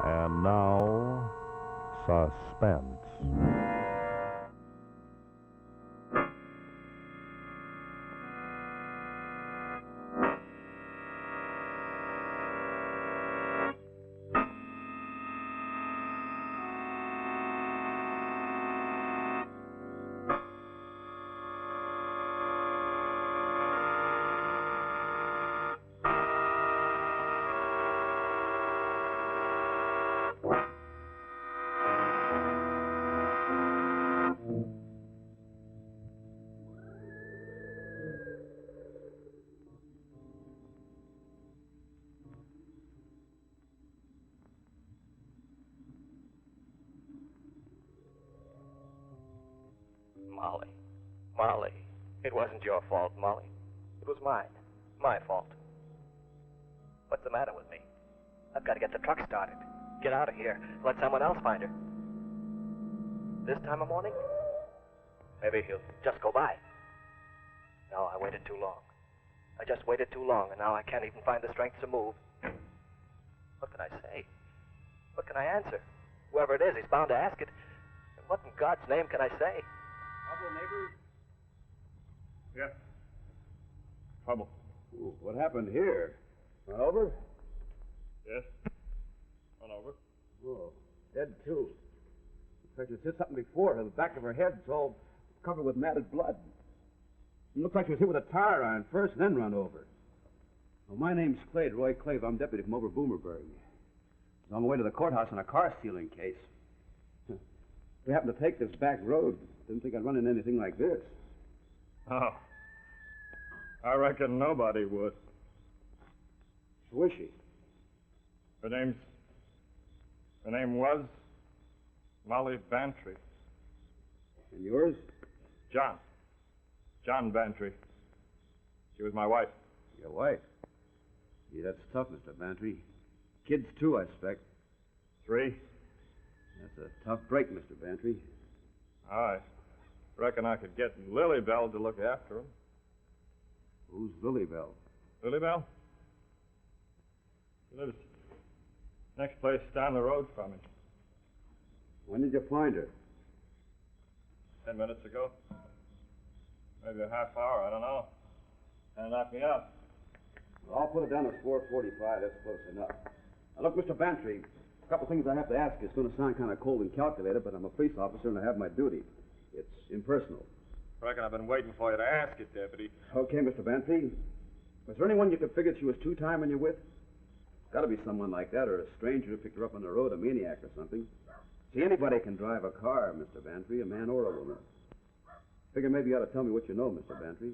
And now, Suspense. Molly, it wasn't your fault, Molly. It was mine. My fault. What's the matter with me? I've got to get the truck started. Get out of here. Let someone else find her. This time of morning? Maybe he'll just go by. No, I waited too long. I just waited too long, and now I can't even find the strength to move. What can I say? What can I answer? Whoever it is, he's bound to ask it. And what in God's name can I say? Trouble, neighbors? Yeah. Trouble. Ooh, what happened here? Run over? Yes. Run over. Oh, dead too. Looks like she hit something before her. The back of her head's all covered with matted blood. It looks like she was hit with a tire iron first, then run over. Well, my name's Clade, Roy Clave. I'm deputy from over Boomerburg. I was on my way to the courthouse on a car stealing case. We happened to take this back road. Didn't think I'd run into anything like this. Oh. I reckon nobody would. Who is she? Her name was Molly Bantry. And yours? John. John Bantry. She was my wife. Your wife? Gee, that's tough, Mr. Bantry. Kids, too, I expect. 3. That's a tough break, Mr. Bantry. I reckon I could get Lily Bell to look after him. Who's Lily Bell? Lily Bell? She lives next place down the road from me. When did you find her? 10 minutes ago. Maybe a half hour, I don't know. And knocked me out. Well, I'll put it down as 4:45. That's close enough. Now, look, Mr. Bantry, a couple things I have to ask you. It's going to sound kind of cold and calculated, but I'm a police officer and I have my duty. It's impersonal. I reckon I've been waiting for you to ask it, Deputy. Okay, Mr. Bantry. Was there anyone you could figure she was two-timing you with? Got to be someone like that, or a stranger who picked her up on the road, a maniac or something. See, anybody can drive a car, Mr. Bantry, a man or a woman. Figure maybe you ought to tell me what you know, Mr. Bantry.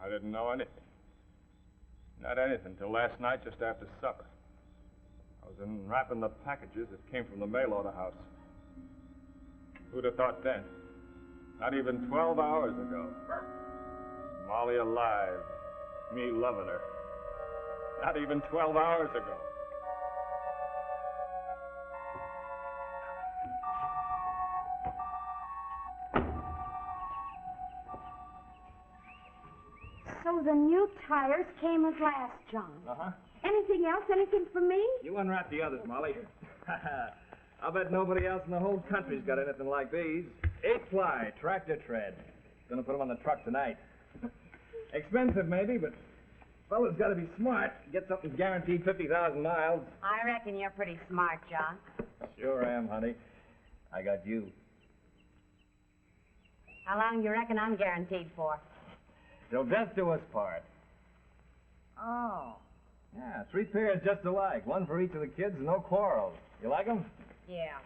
I didn't know anything. Not anything till last night just after supper. I was unwrapping the packages that came from the mail order house. Who'd have thought then? Not even 12 hours ago. Molly alive. Me loving her. Not even 12 hours ago. So the new tires came at last, John. Uh-huh. Anything else? Anything for me? You unwrap the others, Molly. I'll bet nobody else in the whole country's got anything like these. 8-ply, tractor tread. Gonna put them on the truck tonight. Expensive, maybe, but fella's got to be smart. Get something guaranteed 50,000 miles. I reckon you're pretty smart, John. Sure am, honey. I got you. How long do you reckon I'm guaranteed for? Till death do us part. Oh. Yeah, 3 pairs just alike. One for each of the kids, no quarrels. You like them? Yeah.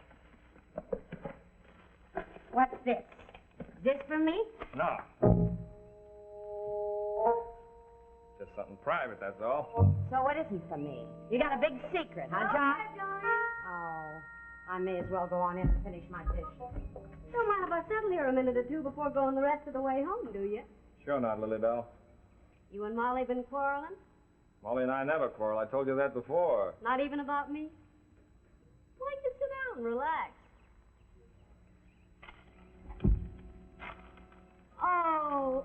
What's this? This for me? No. Just something private, that's all. So what isn't for me? You got a big secret, huh, John? Oh, I may as well go on in and finish my dishes. Don't mind if I settle here a minute or two before going the rest of the way home, do you? Sure not, Lily Bell. You and Molly been quarreling? Molly and I never quarrel. I told you that before. Not even about me? Why don't you sit down and relax? Oh,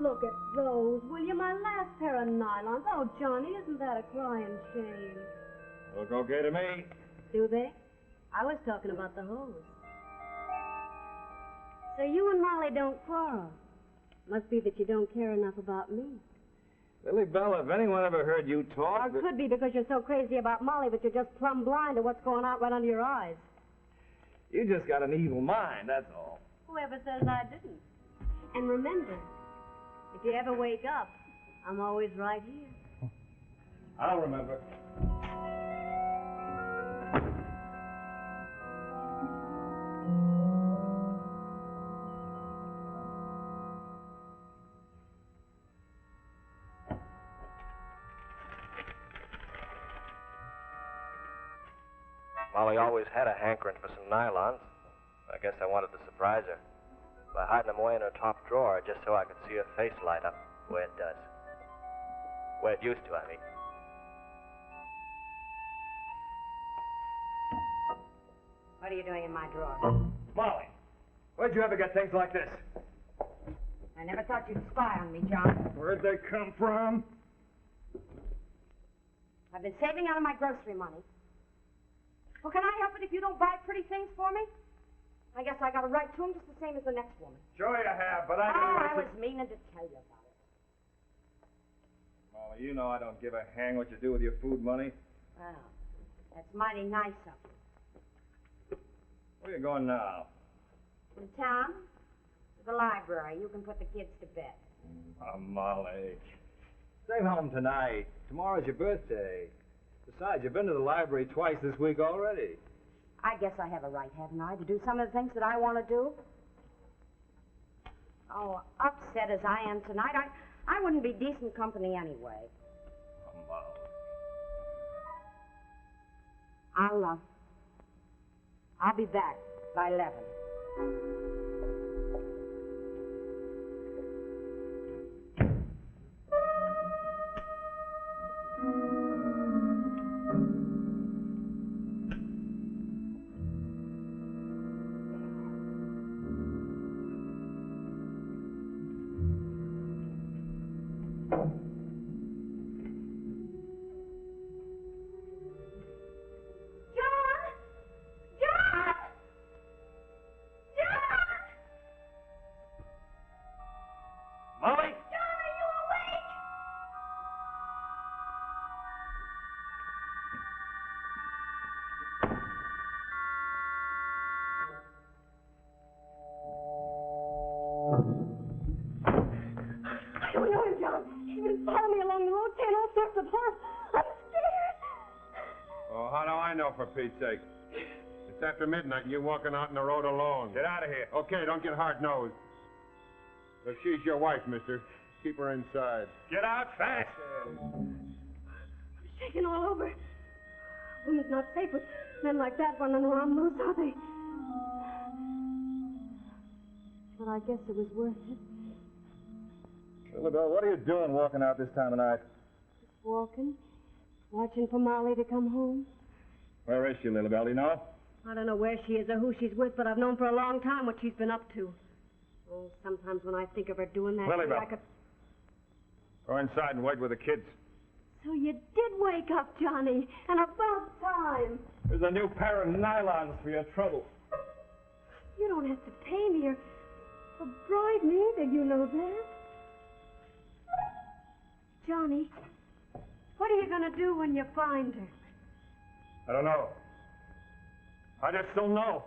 look at those, will you? My last pair of nylons. Oh, Johnny, isn't that a crying shame? Look okay to me. Do they? I was talking about the hose. So you and Molly don't quarrel. Must be that you don't care enough about me. Lily Bell, if anyone ever heard you talk... Or it could be because you're so crazy about Molly that you're just plumb blind to what's going on right under your eyes. You just got an evil mind, that's all. Whoever says I didn't. And remember, if you ever wake up, I'm always right here. I'll remember. Molly always had a hankering for some nylons. I guess I wanted to surprise her by hiding them away in her top drawer just so I could see her face light up the way it does. The way it used to, I mean. What are you doing in my drawer? Molly, where'd you ever get things like this? I never thought you'd spy on me, John. Where'd they come from? I've been saving out of my grocery money. Well, can I help it if you don't buy pretty things for me? I guess I got a right to them just the same as the next woman. Sure you have, but I... I was meaning to tell you about it. Molly, you know I don't give a hang what you do with your food money. Well, that's mighty nice of you. Where are you going now? In town? To the library. You can put the kids to bed. Oh, Molly. Stay home tonight. Tomorrow's your birthday. Besides, you've been to the library twice this week already. I guess I have a right, haven't I, to do some of the things that I want to do? Oh, upset as I am tonight, I wouldn't be decent company anyway. Oh, Molly. I'll be back by 11. For Pete's sake. It's after midnight and you're walking out on the road alone. Get out of here. Okay, don't get hard-nosed. If she's your wife, mister, keep her inside. Get out fast! I'm shaking all over. Woman's not safe with men like that running around loose, are they? But I guess it was worth it. Lily Bell, what are you doing walking out this time of night? Just walking. Watching for Molly to come home. Where is she, Lily Bell? Do you know? I don't know where she is or who she's with, but I've known for a long time what she's been up to. Oh, sometimes when I think of her doing that, Lily Bell. I could... Go inside and wait with the kids. So you did wake up, Johnny, and about time. There's a new pair of nylons for your trouble. You don't have to pay me or bribe me either, you know that. Johnny, what are you going to do when you find her? I don't know. I just don't know.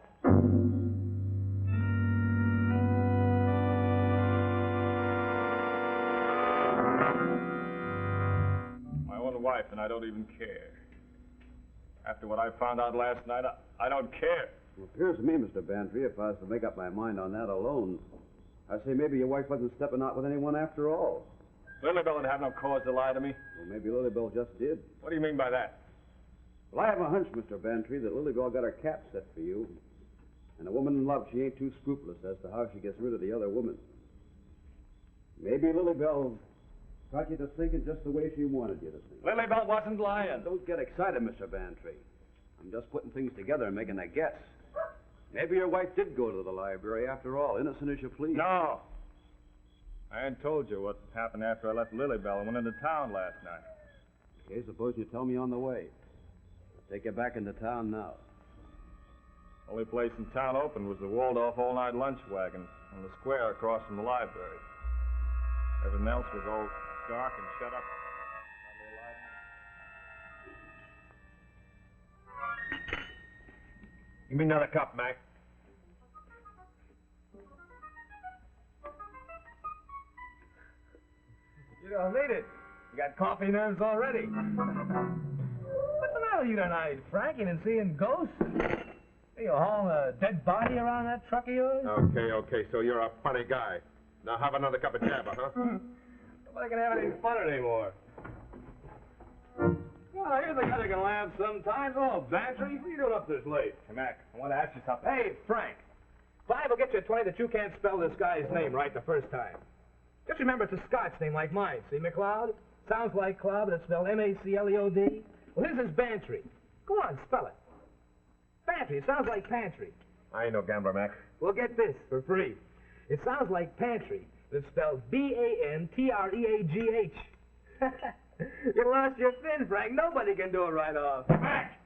My own wife, and I don't even care. After what I found out last night, I don't care. Well, it appears to me, Mr. Bantry, if I was to make up my mind on that alone, I'd say maybe your wife wasn't stepping out with anyone after all. Lilybell would have no cause to lie to me. Well, maybe Lilybell just did. What do you mean by that? Well, I have a hunch, Mr. Bantry, that Lilybell got her cap set for you. And a woman in love, she ain't too scrupulous as to how she gets rid of the other woman. Maybe Lilybell got you to thinking just the way she wanted you to think. Lilybell wasn't lying. Don't get excited, Mr. Bantry. I'm just putting things together and making a guess. Maybe your wife did go to the library after all, innocent as you please. No. I hadn't told you what happened after I left Lilybell and went into town last night. Okay, suppose you tell me on the way. Take you back into town now. Only place in town open was the Waldorf all-night lunch wagon on the square across from the library. Everything else was all dark and shut up. Give me another cup, Mac. You don't need it. You got coffee nerves already. What's the matter with you tonight, Frank? You been seeing ghosts? You hauling a dead body around that truck of yours? Okay, so you're a funny guy. Now have another cup of jabba, huh? Nobody can have any fun anymore. Well, here's a guy that can laugh sometimes. Oh, Bantry, what are you doing up this late? Hey, Mac, I want to ask you something. Hey, Frank. Five will get you a 20 that you can't spell this guy's name right the first time. Just remember it's a Scotch name like mine. See, McLeod? Sounds like Cloud, but it's spelled M-A-C-L-E-O-D. Well, his is Bantry. Go on, spell it. Bantry. It sounds like pantry. I ain't no gambler, Mac. Well, get this for free. It sounds like pantry, but it's spelled B-A-N-T-R-E-A-G-H. You lost your fin, Frank. Nobody can do it right off. Mac!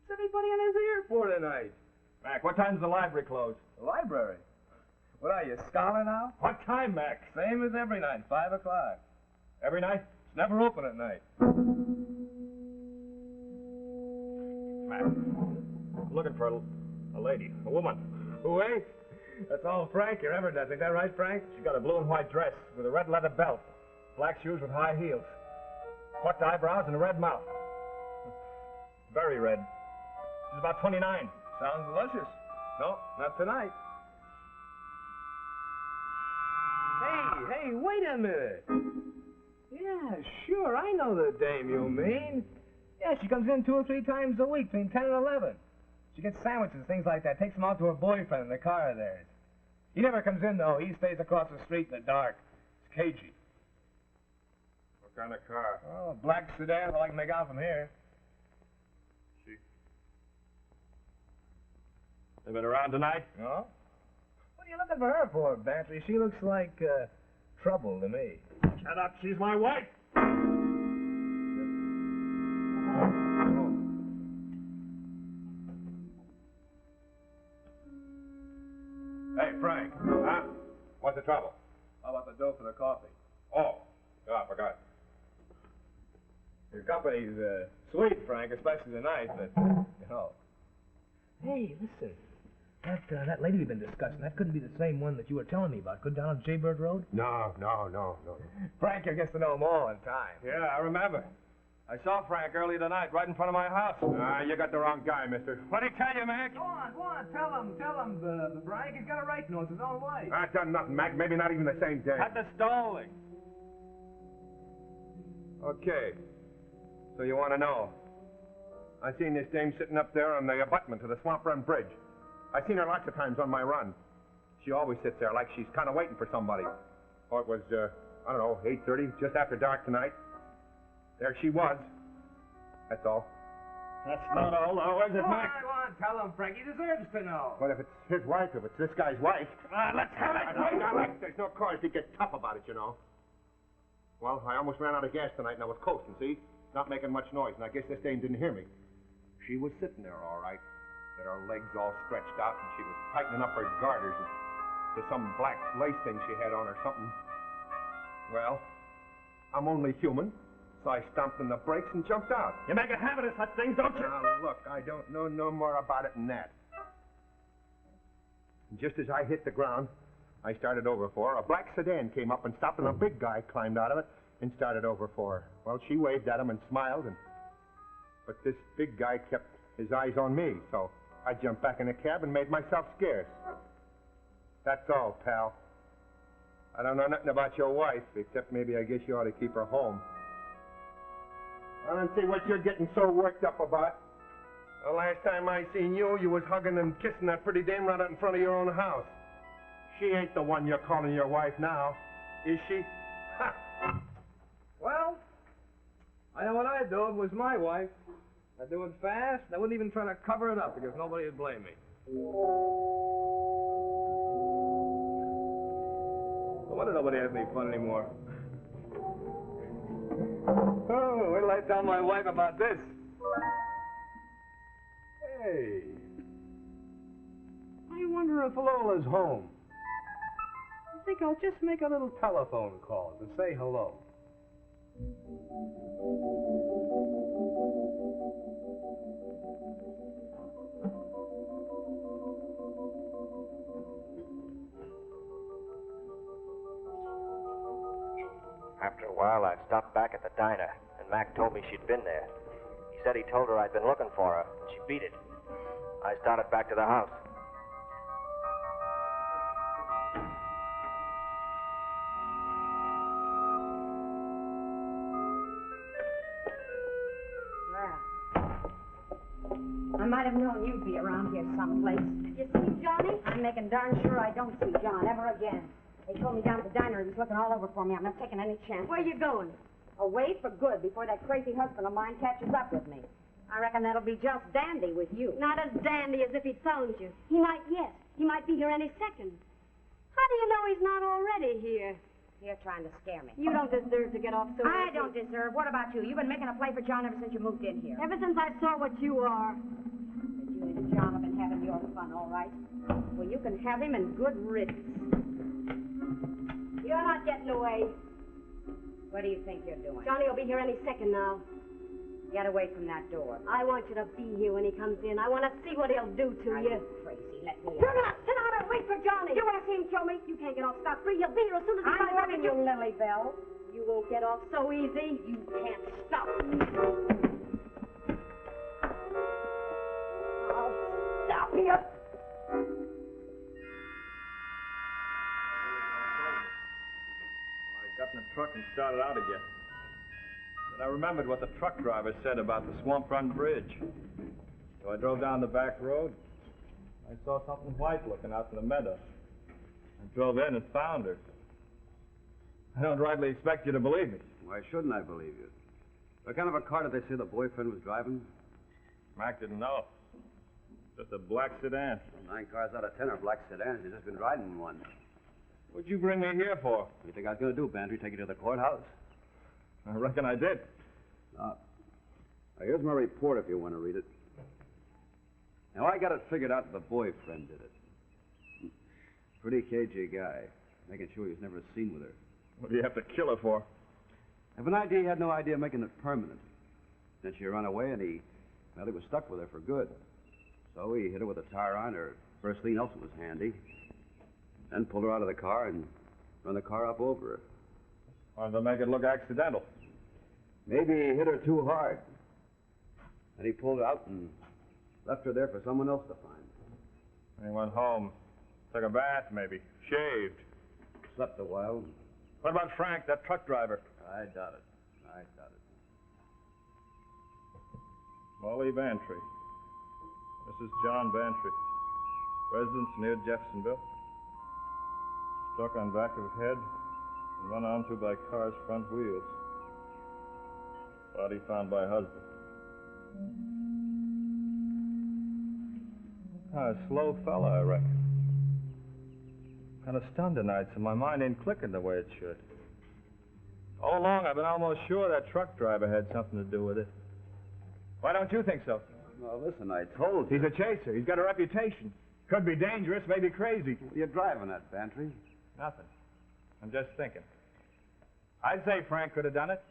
What's anybody in his ear for tonight? Mac, what time's the library close? The library. What are you, a scholar now? What time, Mac? Same as every night, 5 o'clock. Every night? It's never open at night. Mac, I'm looking for a lady, a woman. Who ain't? That's all Frank here ever does. Ain't that right, Frank? She's got a blue and white dress with a red leather belt, black shoes with high heels, plucked eyebrows, and a red mouth. Very red. She's about 29. Sounds delicious. No, not tonight. Hey, wait a minute. Yeah, sure, I know the dame you mean. Yeah, she comes in 2 or 3 times a week between 10 and 11. She gets sandwiches, things like that, takes them out to her boyfriend in the car of theirs. He never comes in, though. He stays across the street in the dark. It's cagey. What kind of car? Oh, a black sedan, all I can make out from here. They been around tonight? No? What are you looking for her for, Bantry? She looks like, trouble to me. Shut up, she's my wife! Hey, Frank. Huh? What's the trouble? How about the dough for the coffee? Oh, I forgot. Your company's, sweet, Frank, especially tonight, but, you know. Hey, listen. That lady we've been discussing, that couldn't be the same one that you were telling me about. Good down on Jaybird Road? No. Frank, you'll get to know them all in time. Yeah, I remember. I saw Frank earlier tonight, right in front of my house. You got the wrong guy, mister. What'd he tell you, Mac? Go on, tell him, the Frank. He's got a right to know it's his own wife. I've done nothing, Mac. Maybe not even the same day. Cut the stalling. Okay. So you want to know? I seen this dame sitting up there on the abutment to the Swamp Run Bridge. I seen her lots of times on my run. She always sits there like she's kind of waiting for somebody. Oh, it was, I don't know, 8:30, just after dark tonight. There she was. That's all. That's not all, though, is it, Mac? Go on, tell him, Frank. He deserves to know. But if it's his wife, if it's this guy's wife... Let's have it. There's no cause to get tough about it, you know. Well, I almost ran out of gas tonight, and I was coasting, see? Not making much noise, and I guess this dame didn't hear me. She was sitting there, all right. Had her legs all stretched out, and she was tightening up her garters to some black lace thing she had on or something. Well, I'm only human, so I stomped on the brakes and jumped out. You make a habit of such things, don't you? Now, look, I don't know no more about it than that. And just as I hit the ground, I started over for her. A black sedan came up and stopped, and a big guy climbed out of it and started over for her. Well, she waved at him and smiled, but this big guy kept his eyes on me, so I jumped back in the cab and made myself scarce. That's all, pal. I don't know nothing about your wife, except maybe I guess you ought to keep her home. I don't see what you're getting so worked up about. The last time I seen you, you was hugging and kissing that pretty dame right out in front of your own house. She ain't the one you're calling your wife now, is she? Ha! Well, I know what I'd do if it was my wife. I'd do it fast, and I wouldn't even try to cover it up because nobody would blame me. But wonder nobody has any fun anymore. Oh, wait till I tell my wife about this. Hey. I wonder if Lola's home. I think I'll just make a little telephone call to say hello. After a while, I stopped back at the diner, and Mac told me she'd been there. He said he told her I'd been looking for her, and she beat it. I started back to the house. I might have known you'd be around here someplace. You see Johnny? I'm making darn sure I don't see John ever again. They told me down at the diner he was looking all over for me. I'm not taking any chance. Where you going? Away for good before that crazy husband of mine catches up with me. I reckon that'll be just dandy with you. Not as dandy as if he'd phoned you. He might, yes. He might be here any second. How do you know he's not already here? You're trying to scare me. You don't deserve to get off so I easy. don't deserve. What about you? You've been making a play for John ever since you moved in here. Ever since I saw what you are. But you and John have been having your fun, all right? Well, you can have him in good riddance. You're not getting away. What do you think you're doing? Johnny will be here any second now. Get away from that door. I want you to be here when he comes in. I want to see what he'll do to Are you. you crazy? Let me You're not. Sit down and wait for Johnny. You want to see him kill me? You can't get off scot-free. He'll be here as soon as he I'm finds out warning that you, Lily Bell. You won't get off so easy. You can't stop me. I'll stop you. I got in the truck and started out again. Then I remembered what the truck driver said about the Swamp Run Bridge. So I drove down the back road. I saw something white looking out in the meadow. I drove in and found her. I don't rightly expect you to believe me. Why shouldn't I believe you? What kind of a car did they say the boyfriend was driving? Mac didn't know. Just a black sedan. Well, 9 cars out of 10 are black sedans. He's just been riding in one. What'd you bring me here for? What do you think I was going to do, Bantry? Take you to the courthouse? I reckon I did. Now, here's my report if you want to read it. Now, I got it figured out the boyfriend did it. Pretty cagey guy. Making sure he was never seen with her. What do you have to kill her for? Have an idea he had no idea of making it permanent. Then she ran away and he was stuck with her for good. So he hit her with a tire iron, or first thing else that was handy. Then pulled her out of the car and run the car up over her. Wanted to make it look accidental. Maybe he hit her too hard. And he pulled her out and left her there for someone else to find. And he went home, took a bath maybe, shaved. Slept a while. What about Frank, that truck driver? I doubt it. Molly Bantry. Mrs. John Bantry. Residence near Jeffersonville. Struck on back of head and run onto by car's front wheels. Body found by husband. Kind of slow fella, I reckon. Kind of stunned tonight, so my mind ain't clicking the way it should. All along, I've been almost sure that truck driver had something to do with it. Why don't you think so? Well, listen, I told you. He's a chaser. He's got a reputation. Could be dangerous, maybe crazy. What are you driving at, Bantry? Nothing. I'm just thinking. I'd say Frank could have done it.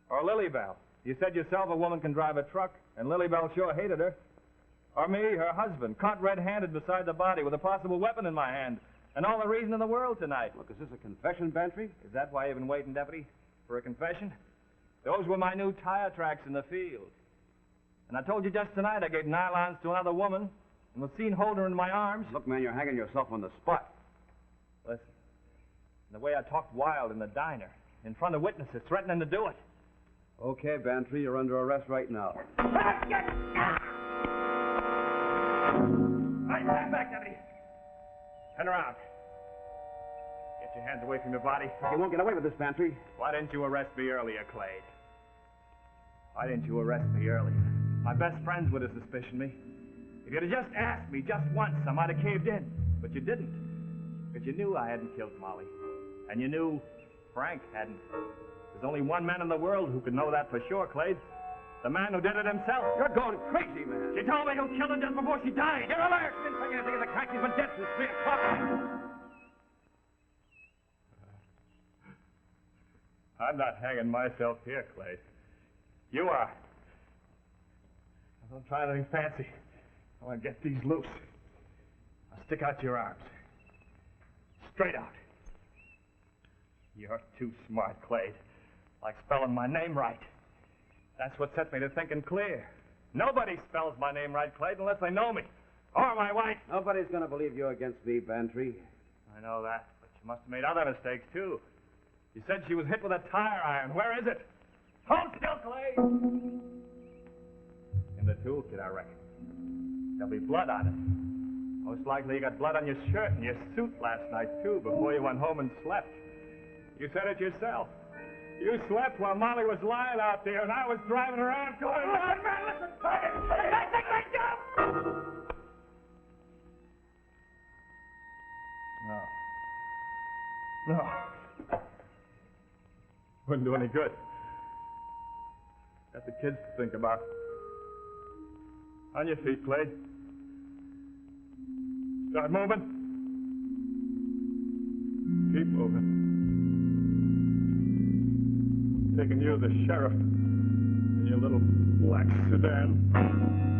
Or Lily Bell. You said yourself a woman can drive a truck, and Lily Bell sure hated her. Or me, her husband, caught red-handed beside the body with a possible weapon in my hand. And all the reason in the world tonight. Look, is this a confession, Bantry? Is that why you've been waiting, Deputy? For a confession? Those were my new tire tracks in the field. And I told you just tonight I gave nylons to another woman and was seen holding her in my arms. Look, man, you're hanging yourself on the spot. Listen, the way I talked wild in the diner, in front of witnesses, threatening to do it. Okay, Bantry, you're under arrest right now. I stand back, Deputy. Turn around. Get your hands away from your body. You won't get away with this, Bantry. Why didn't you arrest me earlier, Clay? Why didn't you arrest me earlier? My best friends would have suspicioned me. If you'd have just asked me just once, I might have caved in. But you didn't. Because you knew I hadn't killed Molly. And you knew Frank hadn't. There's only one man in the world who could know that for sure, Clay. The man who did it himself. You're going crazy, man. She told me who killed him just before she died. You're a liar. She didn't take anything of the crack. He's been dead since 3 o'clock. I'm not hanging myself here, Clay. You are. Don't try anything fancy. I want to get these loose. Now stick out your arms. Straight out. You're too smart, Clay. Like spelling my name right. That's what set me to thinking clear. Nobody spells my name right, Clay, unless they know me. Or my wife. Nobody's going to believe you against me, Bantry. I know that, but you must have made other mistakes, too. You said she was hit with a tire iron. Where is it? Hold still, Clay! In the toolkit, I reckon. There'll be blood on it. Most likely you got blood on your shirt and your suit last night, too, before you went home and slept. You said it yourself. You slept while Molly was lying out there, and I was driving around going, listen, man, listen! That's a great job! No. Wouldn't do any good. Got the kids to think about. On your feet, Clay. Start moving. Keep moving. Taking you, the sheriff, in your little black sedan.